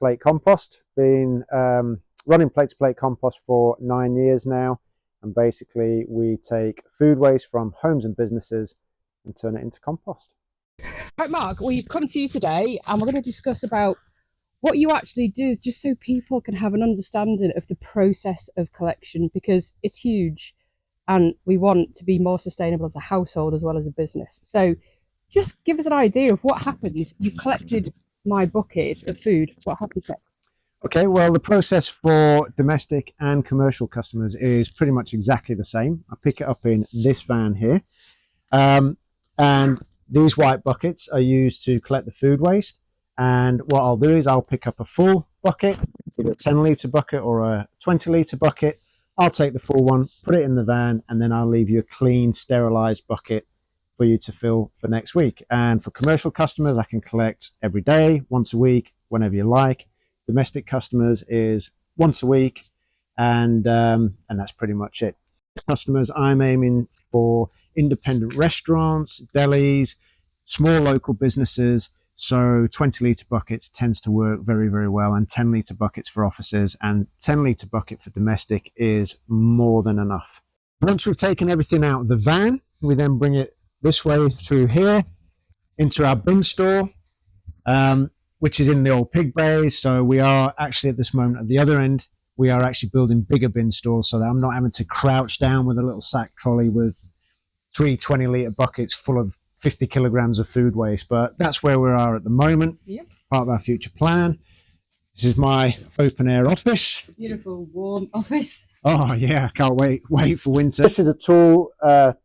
Plate Compost. Been running Plate Compost for 9 years now, and basically we take food waste from homes and businesses and turn it into compost. Right, Mark, we've come to you today and we're going to discuss about what you actually do, just so people can have an understanding of the process of collection, because it's huge and we want to be more sustainable as a household as well as a business. So just give us an idea of what happens. You've collected my bucket of food. What happens next? Okay, well, the process for domestic and commercial customers is pretty much exactly the same. I pick it up in this van here, and these white buckets are used to collect the food waste. And what I'll do is I'll pick up a full bucket, either a 10-litre bucket or a 20-litre bucket. I'll take the full one, put it in the van, and then I'll leave you a clean, sterilised bucket for you to fill for next week. And for commercial customers, I can collect every day, once a week, whenever you like. Domestic customers is once a week, and that's pretty much it. Customers, I'm aiming for independent restaurants, delis, small local businesses. So 20-litre buckets tends to work very, very well, and 10-litre buckets for offices, and 10-litre bucket for domestic is more than enough. Once we've taken everything out of the van, we then bring it this way through here into our bin store, which is in the old pig bays. So we are actually at this moment at the other end, we are actually building bigger bin stores so that I'm not having to crouch down with a little sack trolley with 3 20-litre buckets full of 50 kilograms of food waste. But that's where we are at the moment. Yep. Part of our future plan. This is my open air office. Beautiful, warm office. Oh yeah, can't wait for winter. This is a tool,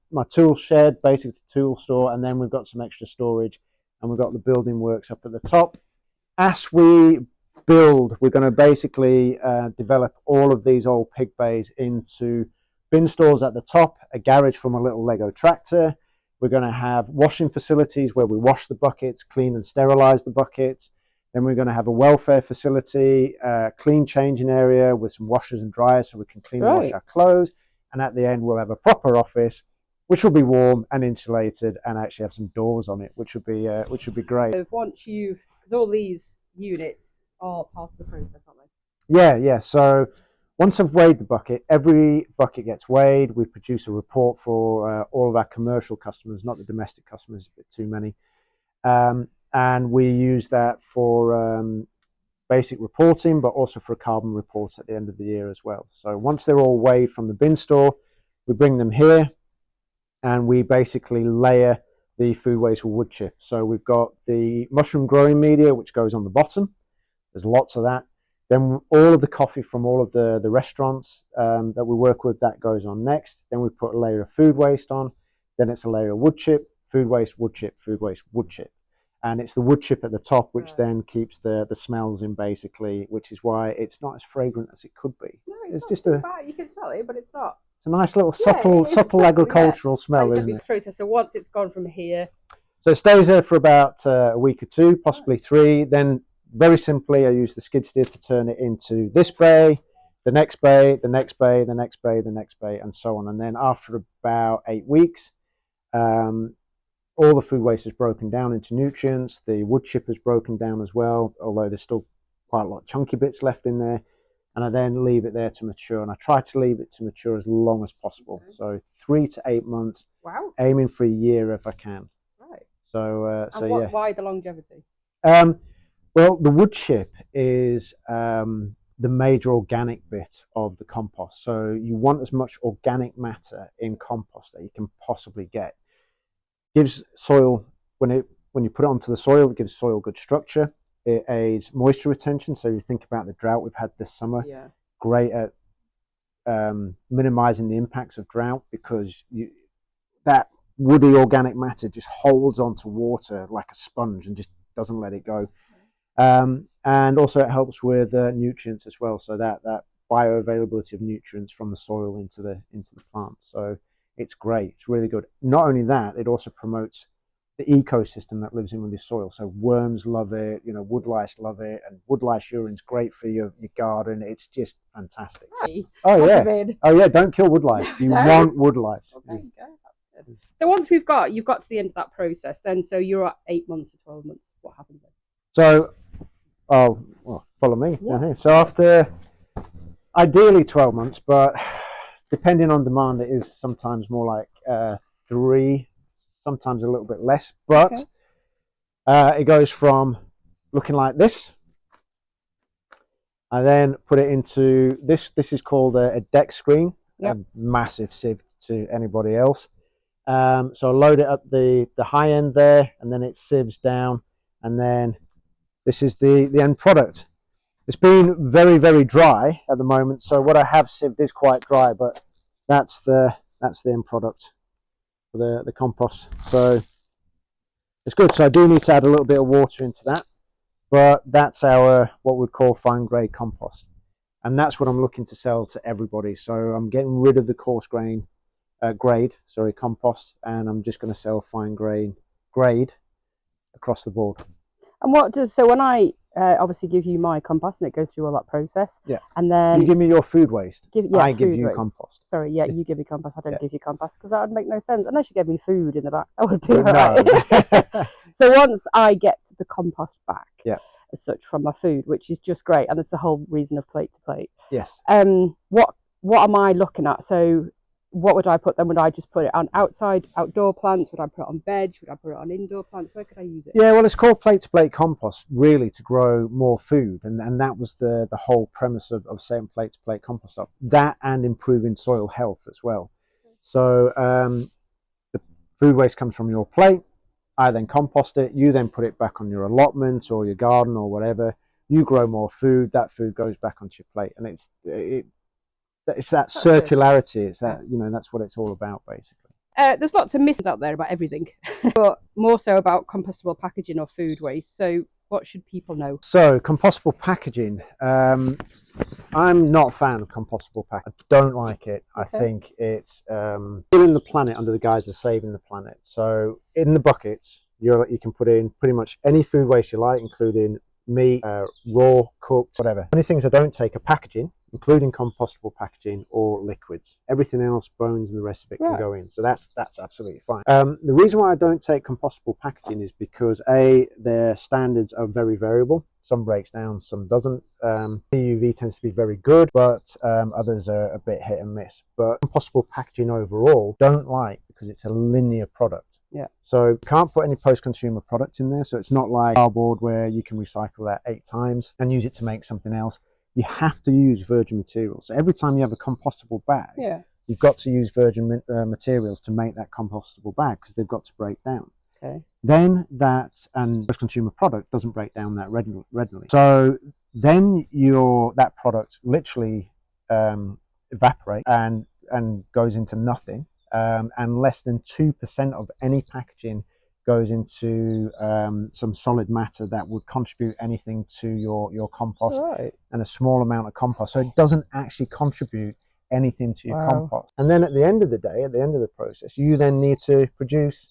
my tool shed, basically tool store, and then we've got some extra storage, and we've got the building works up at the top. As we build, we're going to basically develop all of these old pig bays into bin stores at the top, a garage from a little Lego tractor. We're going to have washing facilities where we wash the buckets, clean and sterilize the buckets. Then we're going to have a welfare facility, clean changing area with some washers and dryers so we can clean and wash our clothes. And at the end, we'll have a proper office, which will be warm and insulated, and actually have some doors on it, which would be great. So once you've, because all these units are part of the process, aren't they? Yeah. So once I've weighed the bucket, every bucket gets weighed. We produce a report for all of our commercial customers, not the domestic customers, a bit too many. And we use that for basic reporting, but also for a carbon report at the end of the year as well. So once they're all weighed from the bin store, we bring them here and we basically layer the food waste with wood chip. So we've got the mushroom growing media, which goes on the bottom. There's lots of that. Then all of the coffee from all of the restaurants that we work with, that goes on next. Then we put a layer of food waste on. Then it's a layer of wood chip, food waste, wood chip, food waste, wood chip. And it's the wood chip at the top, which then keeps the smells in, basically, which is why it's not as fragrant as it could be. No, it's not just too bad. You can smell it, but it's not. It's a nice little subtle agricultural smell, like isn't it? Process. So once it's gone from here, so it stays there for about a week or two, possibly 3. Then very simply, I use the skid steer to turn it into this bay, the next bay, the next bay, the next bay, the next bay, and so on. And then after about 8 weeks, all the food waste is broken down into nutrients. The wood chip is broken down as well, although there's still quite a lot of chunky bits left in there. And I then leave it there to mature. And I try to leave it to mature as long as possible. Okay. So 3 to 8 months. Wow. Aiming for a year if I can. Right. So, yeah. Why the longevity? Well, the wood chip is the major organic bit of the compost. So you want as much organic matter in compost that you can possibly get. Gives soil, when you put it onto the soil, it gives soil good structure. It aids moisture retention. So you think about the drought we've had this summer. Yeah. Great at minimizing the impacts of drought, because that woody organic matter just holds onto water like a sponge and just doesn't let it go. And also it helps with nutrients as well. So that bioavailability of nutrients from the soil into the plant. So it's great. It's really good. Not only that, it also promotes the ecosystem that lives in with the soil. So worms love it, woodlice love it, and woodlice urine's great for your garden. It's just fantastic. Right. Oh yeah, don't kill woodlice. You want woodlice. Okay, that's good. So once you've got to the end of that process, then so you're at 8 months to 12 months. What happens then? So, follow me Yeah. down here. So after ideally 12 months, but depending on demand, it is sometimes more like 3, sometimes a little bit less. But Okay. it goes from looking like this. I then put it into this. This is called a deck screen, Yep. a massive sieve to anybody else. So I load it up the high end there, and then it sieves down, and then this is the end product. It's been very, very dry at the moment, so what I have sieved is quite dry, but that's the end product for the compost. So it's good. So I do need to add a little bit of water into that, but that's our what we'd call fine grade compost, and that's what I'm looking to sell to everybody. So I'm getting rid of the coarse grade compost, and I'm just going to sell fine grade across the board. And what does, so when I obviously give you my compost and it goes through all that process, Yeah. and then You give me your food waste. I give you waste. compost. Sorry, yeah, you give me compost. I don't give you compost because that would make no sense unless you gave me food in the back. That would be all right. So once I get the compost back, as such from my food, which is just great, and it's the whole reason of Plate to Plate. Yes. What am I looking at? So what would I put then? Would I just put it on outdoor plants? Would I put it on veg? Would I put it on indoor plants? Where could I use it? Yeah, well, it's called Plate to Plate compost really to grow more food, and that was the whole premise of setting Plate to Plate compost up. That and improving soil health as well. So the food waste comes from your plate. I then compost it. You then put it back on your allotment or your garden or whatever. You grow more food. That food goes back onto your plate, and it's that circularity. It's that, that's what it's all about basically. There's lots of myths out there about everything, but more so about compostable packaging or food waste. So what should people know? So compostable packaging. I'm not a fan of compostable packaging. I don't like it. Okay. I think it's killing the planet under the guise of saving the planet. So in the buckets, you can put in pretty much any food waste you like, including meat, raw, cooked, whatever. The only things I don't take are packaging, including compostable packaging or liquids. Everything else, bones and the rest of it, can go in. So that's absolutely fine. The reason why I don't take compostable packaging is because their standards are very variable. Some breaks down, some doesn't. EUV tends to be very good, but others are a bit hit and miss. But compostable packaging overall, don't like because it's a linear product. Yeah. So you can't put any post-consumer product in there. So it's not like cardboard where you can recycle that 8 times and use it to make something else. You have to use virgin materials. So every time you have a compostable bag, you've got to use virgin materials to make that compostable bag because they've got to break down. Okay. Then and post-consumer product doesn't break down that readily. So then that product literally evaporates and goes into nothing. And less than 2% of any packaging goes into some solid matter that would contribute anything to your compost, and a small amount of compost. So it doesn't actually contribute anything to your compost. And then at the end of the day, at the end of the process, you then need to produce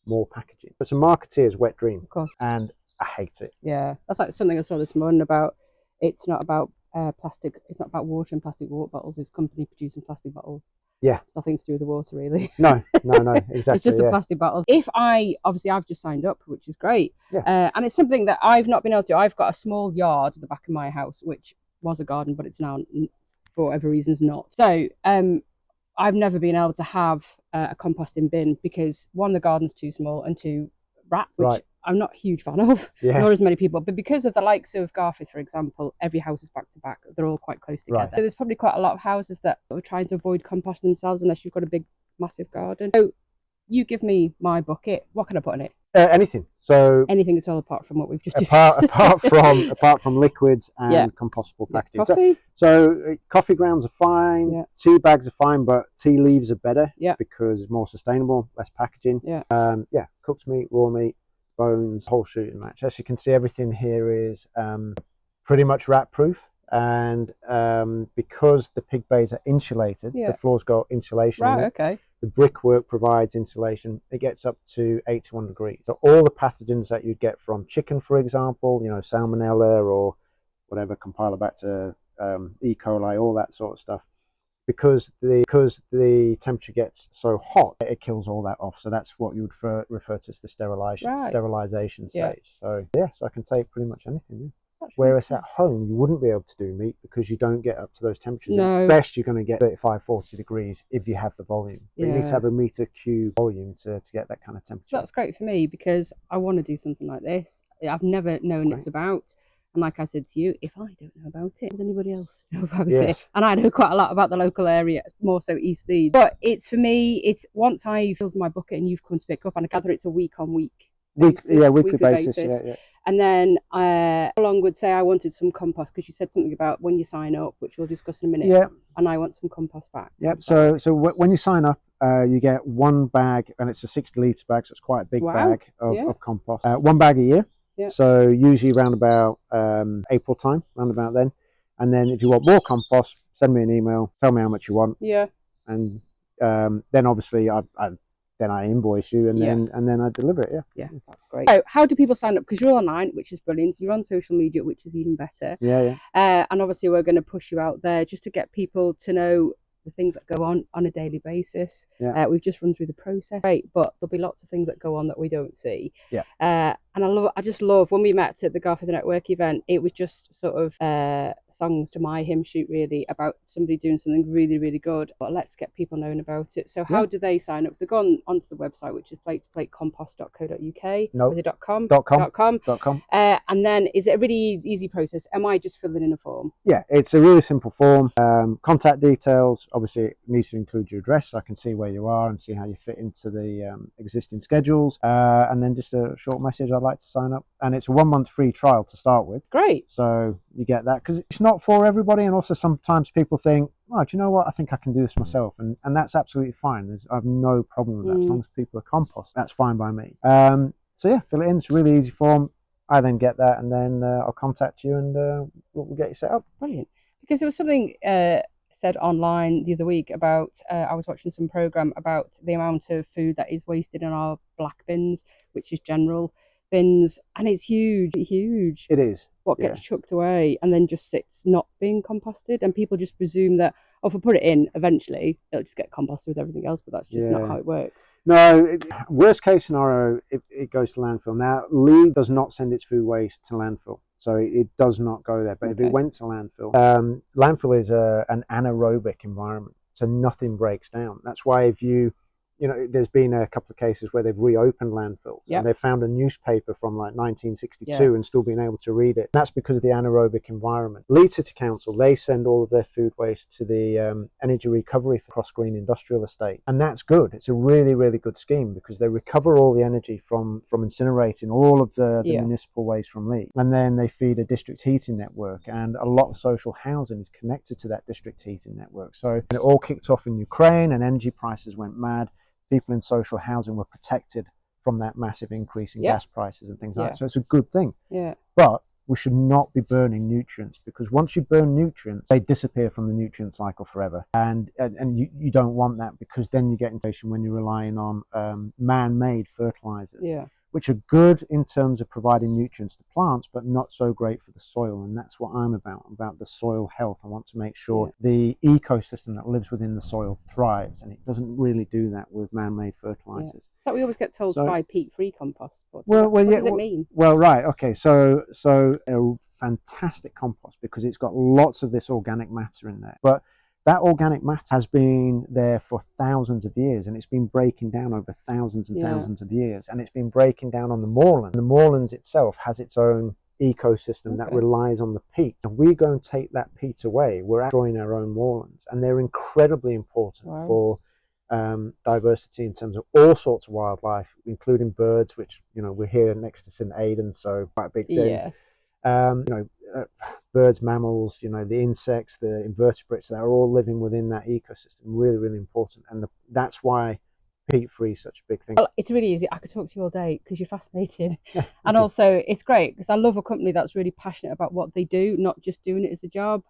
more packaging. It's a marketeer's wet dream, of course, and I hate it. Yeah, that's like something I saw this morning about. It's not about plastic. It's not about water and plastic water bottles. It's company producing plastic bottles. Yeah, it's nothing to do with the water, really. No, exactly. It's just the plastic bottles. If I've just signed up, which is great. Yeah. And it's something that I've not been able to do. I've got a small yard at the back of my house, which was a garden, but it's now, for whatever reasons, not. So I've never been able to have a composting bin because one, the garden's too small, and two, rats, which I'm not a huge fan of, nor as many people. But because of the likes of Garforth, for example, every house is back to back. They're all quite close together. So there's probably quite a lot of houses that are trying to avoid composting themselves unless you've got a big, massive garden. So you give me my bucket. What can I put in it? Anything. So anything at all apart from what we've just discussed. apart from liquids and compostable packaging. Coffee. So coffee grounds are fine. Yeah. Tea bags are fine, but tea leaves are better because it's more sustainable, less packaging. Cooked meat, raw meat, bones, whole shooting match. As you can see, everything here is pretty much rat proof, and because the pig bays are insulated, the floor's got insulation in it. The brickwork provides insulation. It gets up to 81 degrees. So all the pathogens that you'd get from chicken, for example, salmonella or whatever, Campylobacter, E. coli, all that sort of stuff, because the temperature gets so hot, it kills all that off. So that's what you would refer to as the sterilization stage. So so I can take pretty much anything. That's really Whereas cool. at home, you wouldn't be able to do meat because you don't get up to those temperatures. No. At best, you're going to get 35, 40 degrees if you have the volume. But you need to Yeah. have a meter cube volume to get that kind of temperature. That's great for me because I want to do something like this. I've never known Great. it's about. And like I said to you, if I don't know about it, does anybody else know about Yes. it? And I know quite a lot about the local area, more so East Leeds. But it's for me, it's once I filled my bucket and you've come to pick up, and I gather it's a week on week basis. Weekly basis. Yeah. And then how long would say I wanted some compost, because you said something about when you sign up, which we'll discuss in a minute. Yeah. And I want some compost back. Yep. So when you sign up, you get one bag, and it's a 60-litre bag, so it's quite a big bag of compost. One bag a year. Yeah. So usually around about April time, around about then. And then if you want more compost, send me an email, tell me how much you want. Yeah. And then obviously I invoice you, and then I deliver it. Yeah, that's great. So how do people sign up? Because you're online, which is brilliant. You're on social media, which is even better. Yeah. And obviously we're going to push you out there just to get people to know the things that go on a daily basis. Yeah. We've just run through the process, right? But there'll be lots of things that go on that we don't see. Yeah. And I just love when we met at the Garth of the Network event. It was just sort of songs to my hymn sheet, really, about somebody doing something really, really good. But let's get people knowing about it. So how do they sign up? They go onto the website, which is platecompost.co.uk. No. Is it .com? .com. And then is it a really easy process? Am I just filling in a form? Yeah, it's a really simple form. Contact details. Obviously, it needs to include your address so I can see where you are and see how you fit into the existing schedules. And then just a short message, I'd like to sign up. And it's a 1 month free trial to start with. Great. So you get that, because it's not for everybody. And also sometimes people think, oh, do you know what? I think I can do this myself. And that's absolutely fine. I have no problem with that. As long as people are compost, that's fine by me. So yeah, fill it in. It's a really easy form. I then get that, and then I'll contact you, and we'll get you set up. Brilliant. Because there was something said online the other week about I was watching some program about the amount of food that is wasted in our black bins, which is general bins, and it's huge. It is. What gets chucked away and then just sits not being composted, and people just presume that, oh, if I put it in, eventually it'll just get composted with everything else, but that's just not how it works. No, worst case scenario, it goes to landfill. Now, Leeds does not send its food waste to landfill, so it does not go there. But if it went to landfill, landfill is an anaerobic environment, so nothing breaks down. That's why if there's been a couple of cases where they've reopened landfills and they've found a newspaper from like 1962 and still been able to read it. That's because of the anaerobic environment. Leeds City Council, they send all of their food waste to the energy recovery for Cross Green Industrial Estate. And that's good. It's a really, really good scheme because they recover all the energy from incinerating all of the municipal waste from Leeds. And then they feed a district heating network, and a lot of social housing is connected to that district heating network. So it all kicked off in Ukraine and energy prices went mad. People in social housing were protected from that massive increase in gas prices and things like that. So it's a good thing. Yeah. But we should not be burning nutrients, because once you burn nutrients, they disappear from the nutrient cycle forever. And you don't want that, because then you get into a situation when you're relying on man-made fertilizers, which are good in terms of providing nutrients to plants, but not so great for the soil. And that's what I'm about the soil health. I want to make sure the ecosystem that lives within the soil thrives, and it doesn't really do that with man-made fertilizers. So we always get told to buy peat-free compost. But what does it mean? Well, right, okay, so a fantastic compost, because it's got lots of this organic matter in there. But that organic matter has been there for thousands of years, and it's been breaking down over thousands and thousands of years, and it's been breaking down on the moorland. The moorland itself has its own ecosystem that relies on the peat. If we go and take that peat away, we're destroying our own moorlands, and they're incredibly important for diversity in terms of all sorts of wildlife, including birds, which we're here next to St Aidan, so quite a big thing. Birds, mammals, the insects, the invertebrates, they're all living within that ecosystem. Really, really important. And that's why peat-free is such a big thing. Well, it's really easy. I could talk to you all day because you're fascinating. And also, it's great because I love a company that's really passionate about what they do, not just doing it as a job.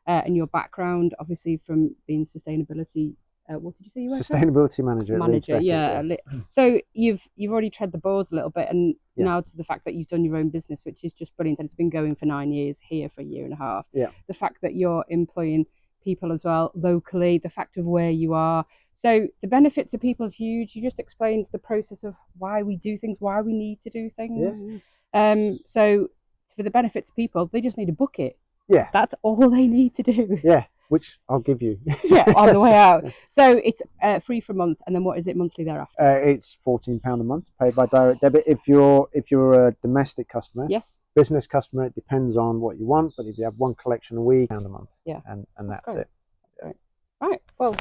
And your background, obviously, from being sustainability. What did you say you were? Sustainability manager. Yeah. So you've already tread the boards a little bit, and now to the fact that you've done your own business, which is just brilliant, and it's been going for 9 years, here for a year and a half. The fact that you're employing people as well locally, the fact of where you are. So the benefit to people is huge. You just explained the process of why we do things, why we need to do things. So for the benefit to people, they just need a bucket. Yeah. That's all they need to do. Yeah, which I'll give you. Yeah, on the way out. So it's free for a month, and then what is it monthly thereafter? It's £14 a month, paid by direct debit. If you're a domestic customer, Yes. business customer, it depends on what you want. But if you have one collection a week, £1 a month. Yeah, and that's great. it. Right. Well.